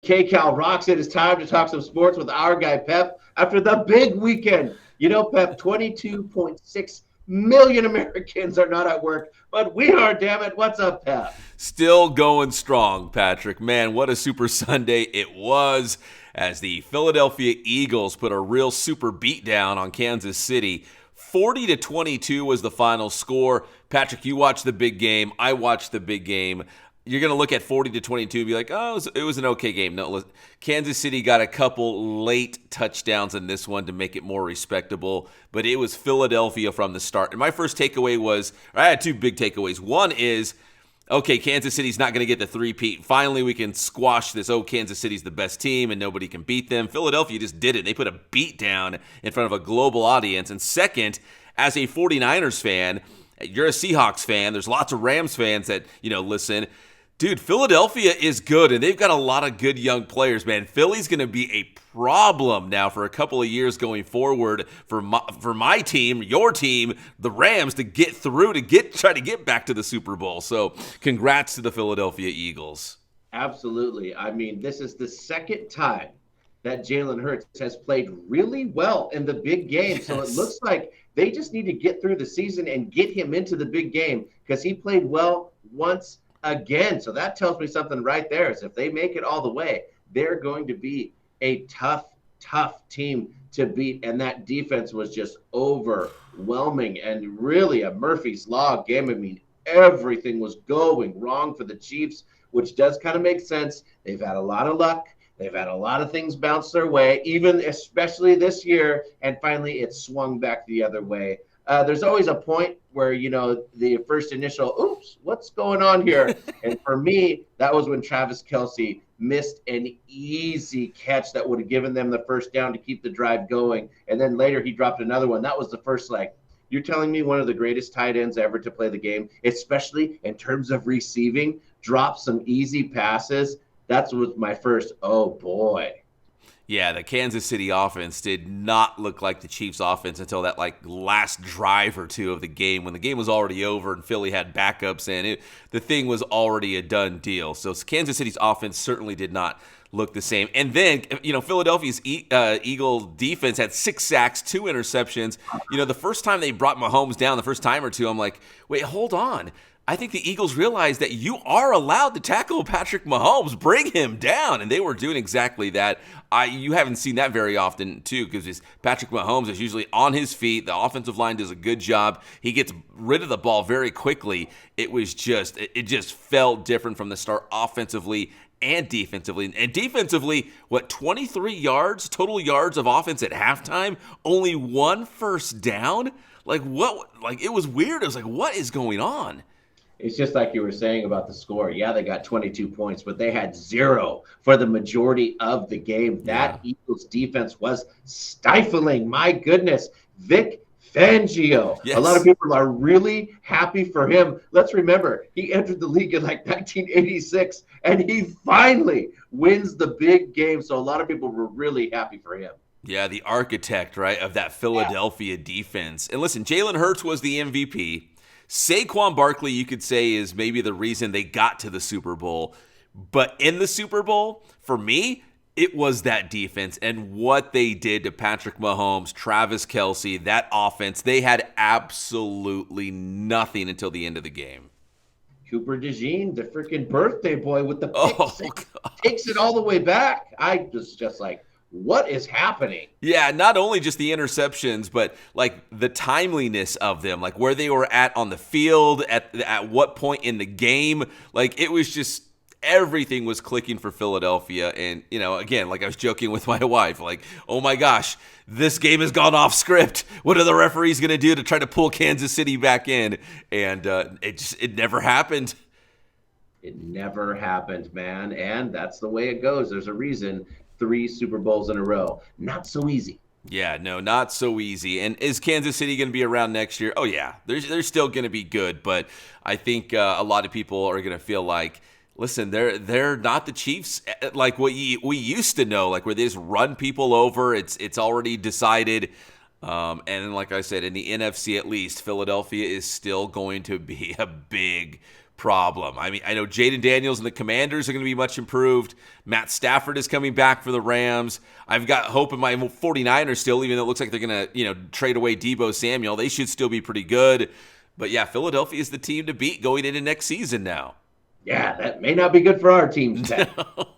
KCAL rocks. It is time to talk some sports with our guy, Pep, after the big weekend. You know, Pep, 22.6 million Americans are not at work, but we are, damn it. What's up, Pep? Still going strong, Patrick. Man, what a Super Sunday it was as the Philadelphia Eagles put a real super beatdown on Kansas City. 40-22 was the final score. Patrick, you watched the big game. I watched the big game. You're going to look at 40-22 and be like, oh, it was an okay game. No, Kansas City got a couple late touchdowns in this one to make it more respectable, but it was Philadelphia from the start. And my first takeaway was, I had two big takeaways. One is, okay, Kansas City's not going to get the three-peat. Finally, we can squash this, Kansas City's the best team and nobody can beat them. Philadelphia just did it. They put a beat down in front of a global audience. And second, as a 49ers fan, you're a Seahawks fan, there's lots of Rams fans that, listen. Dude, Philadelphia is good, and they've got a lot of good young players, man. Philly's going to be a problem now for a couple of years going forward for my team, your team, the Rams, to get through, try to get back to the Super Bowl. So congrats to the Philadelphia Eagles. Absolutely. I mean, this is the second time that Jalen Hurts has played really well in the big game. Yes. So it looks like they just need to get through the season and get him into the big game because he played well once again. So that tells me something right there is if they make it all the way, they're going to be a tough team to beat. And that defense was just overwhelming and really a Murphy's Law game. I mean, everything was going wrong for the Chiefs, which does kind of make sense. They've had a lot of luck. They've had a lot of things bounce their way, especially this year. And finally, it swung back the other way. There's always a point where, the first initial, oops, what's going on here? And for me, that was when Travis Kelce missed an easy catch that would have given them the first down to keep the drive going. And then later he dropped another one. That was the first leg. You're telling me one of the greatest tight ends ever to play the game, especially in terms of receiving, drop some easy passes. That was my first, oh boy. Yeah, the Kansas City offense did not look like the Chiefs offense until that last drive or two of the game when the game was already over and Philly had backups and the thing was already a done deal. So Kansas City's offense certainly did not look the same. And then, Philadelphia's Eagle defense had 6 sacks, 2 interceptions. The first time they brought Mahomes down, the first time or two, I'm like, wait, hold on. I think the Eagles realized that you are allowed to tackle Patrick Mahomes, bring him down, and they were doing exactly that. You haven't seen that very often, too, because Patrick Mahomes is usually on his feet. The offensive line does a good job. He gets rid of the ball very quickly. It just felt different from the start offensively and defensively. And defensively, 23 total yards of offense at halftime? Only 1 first down? It was weird. It was like, what is going on? It's just like you were saying about the score. Yeah, they got 22 points, but they had 0 for the majority of the game. That Eagles defense was stifling. My goodness. Vic Fangio. Yes. A lot of people are really happy for him. Let's remember, he entered the league in 1986, and he finally wins the big game. So a lot of people were really happy for him. Yeah, the architect, right, of that Philadelphia defense. And listen, Jalen Hurts was the MVP. Saquon Barkley, you could say, is maybe the reason they got to the Super Bowl. But in the Super Bowl, for me, it was that defense and what they did to Patrick Mahomes, Travis Kelce, that offense. They had absolutely nothing until the end of the game. Cooper DeJean, the freaking birthday boy with the pick takes it all the way back. I was just like, what is happening? Yeah, not only just the interceptions, but the timeliness of them, where they were at on the field, at what point in the game. It was just everything was clicking for Philadelphia. And, again, I was joking with my wife, oh my gosh, this game has gone off script. What are the referees going to do to try to pull Kansas City back in? And it never happened. It never happened, man. And that's the way it goes. There's a reason. 3 Super Bowls in a row. Not so easy. Yeah, no, not so easy. And is Kansas City going to be around next year? Oh, yeah. They're still going to be good. But I think a lot of people are going to feel like, listen, they're not the Chiefs like what we used to know, where they just run people over. It's already decided. And like I said, in the NFC at least, Philadelphia is still going to be a big problem. I mean, I know Jaden Daniels and the Commanders are going to be much improved. Matt Stafford is coming back for the Rams. I've got hope in my 49ers still, even though it looks like they're going to, trade away Deebo Samuel. They should still be pretty good. But yeah, Philadelphia is the team to beat going into next season now. Yeah, that may not be good for our teams, Ted.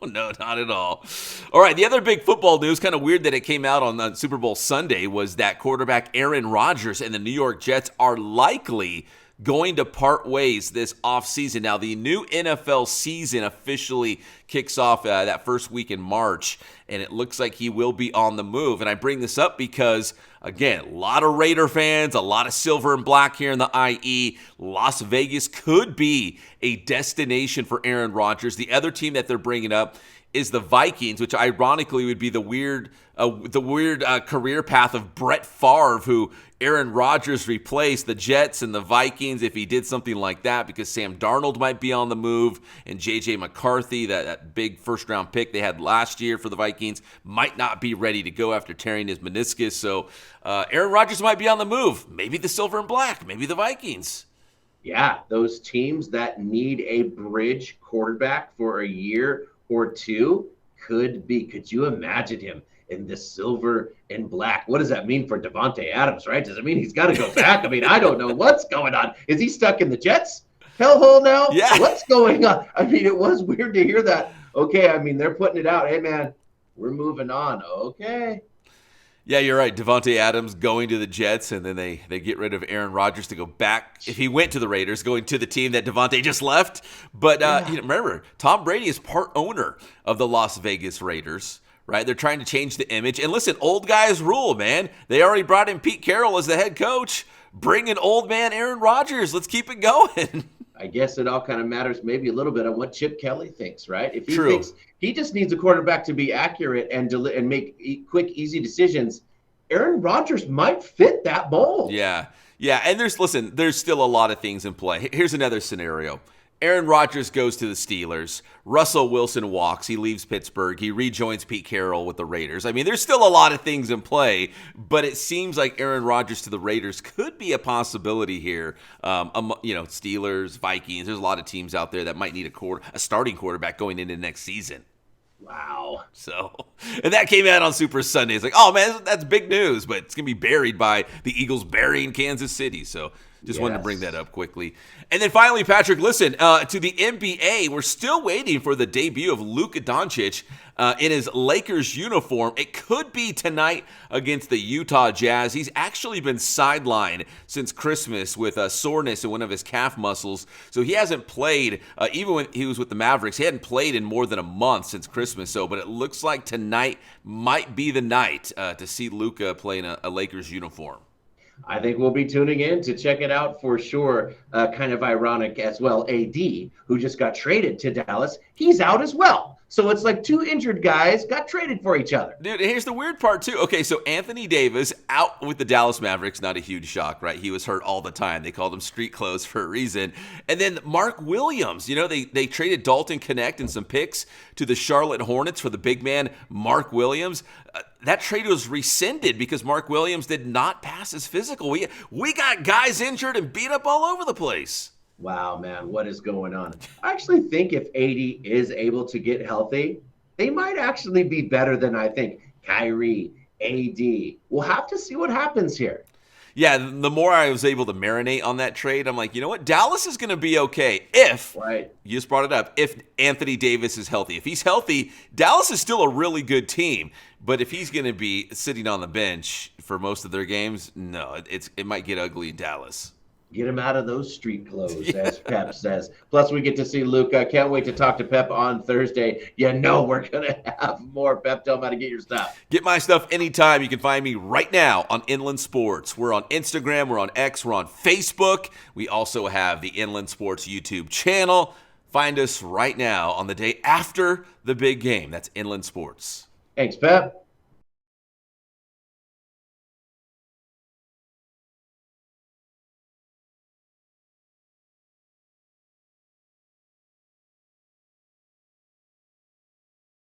No, not at all. All right, the other big football news, kind of weird that it came out on the Super Bowl Sunday, was that quarterback Aaron Rodgers and the New York Jets are likely going to part ways this offseason. Now, the new NFL season officially kicks off that first week in March, and it looks like he will be on the move. And I bring this up because, again, a lot of Raider fans, a lot of silver and black here in the IE. Las Vegas could be a destination for Aaron Rodgers. The other team that they're bringing up is the Vikings, which ironically would be the weird career path of Brett Favre, who Aaron Rodgers replaced the Jets and the Vikings if he did something like that, because Sam Darnold might be on the move, and J.J. McCarthy, that big first-round pick they had last year for the Vikings, might not be ready to go after tearing his meniscus. So Aaron Rodgers might be on the move. Maybe the Silver and Black, maybe the Vikings. Yeah, those teams that need a bridge quarterback for a year or two could be. Could you imagine him in the silver and black? What does that mean for Davante Adams, right? Does it mean he's got to go back? I mean, I don't know what's going on. Is he stuck in the Jets hellhole now? Yeah. What's going on? I mean, it was weird to hear that. Okay, I mean, they're putting it out. Hey, man, we're moving on. Okay. Yeah, you're right. Davante Adams going to the Jets, and then they get rid of Aaron Rodgers to go back. If he went to the Raiders, going to the team that Davante just left. But remember, Tom Brady is part owner of the Las Vegas Raiders, right? They're trying to change the image. And listen, old guys rule, man. They already brought in Pete Carroll as the head coach. Bring in old man Aaron Rodgers. Let's keep it going. I guess it all kind of matters maybe a little bit on what Chip Kelly thinks, right? If he True. thinks he just needs a quarterback to be accurate and make quick, easy decisions, Aaron Rodgers might fit that mold. Yeah. And there's still a lot of things in play. Here's another scenario. Aaron Rodgers goes to the Steelers. Russell Wilson walks. He leaves Pittsburgh. He rejoins Pete Carroll with the Raiders. I mean, there's still a lot of things in play, but it seems like Aaron Rodgers to the Raiders could be a possibility here. Steelers, Vikings. There's a lot of teams out there that might need a starting quarterback going into next season. Wow. So, and that came out on Super Sunday. It's like, oh man, that's big news, but it's going to be buried by the Eagles burying Kansas City. So just wanted to bring that up quickly. And then finally, Patrick, listen, to the NBA, we're still waiting for the debut of Luka Doncic in his Lakers uniform. It could be tonight against the Utah Jazz. He's actually been sidelined since Christmas with a soreness in one of his calf muscles. So he hasn't played, even when he was with the Mavericks, he hadn't played in more than a month since Christmas. But it looks like tonight might be the night to see Luka play in a Lakers uniform. I think we'll be tuning in to check it out for sure. Kind of ironic as well. AD, who just got traded to Dallas, he's out as well. So it's like two injured guys got traded for each other. Dude, here's the weird part, too. Okay, so Anthony Davis out with the Dallas Mavericks. Not a huge shock, right? He was hurt all the time. They called him street clothes for a reason. And then Mark Williams, they traded Dalton Connect and some picks to the Charlotte Hornets for the big man, Mark Williams. That trade was rescinded because Mark Williams did not pass his physical. We got guys injured and beat up all over the place. Wow, man, what is going on? I actually think if AD is able to get healthy, they might actually be better than I think. Kyrie, AD. We'll have to see what happens here. Yeah, the more I was able to marinate on that trade, I'm like, you know what? Dallas is going to be okay if, you just brought it up, if Anthony Davis is healthy. If he's healthy, Dallas is still a really good team. But if he's going to be sitting on the bench for most of their games, no, it might get ugly in Dallas. Get him out of those street clothes, as Pep says. Plus, we get to see Luka. Can't wait to talk to Pep on Thursday. We're going to have more. Pep, tell him how to get your stuff. Get my stuff anytime. You can find me right now on Inland Sports. We're on Instagram. We're on X. We're on Facebook. We also have the Inland Sports YouTube channel. Find us right now on the day after the big game. That's Inland Sports. Thanks, Pep.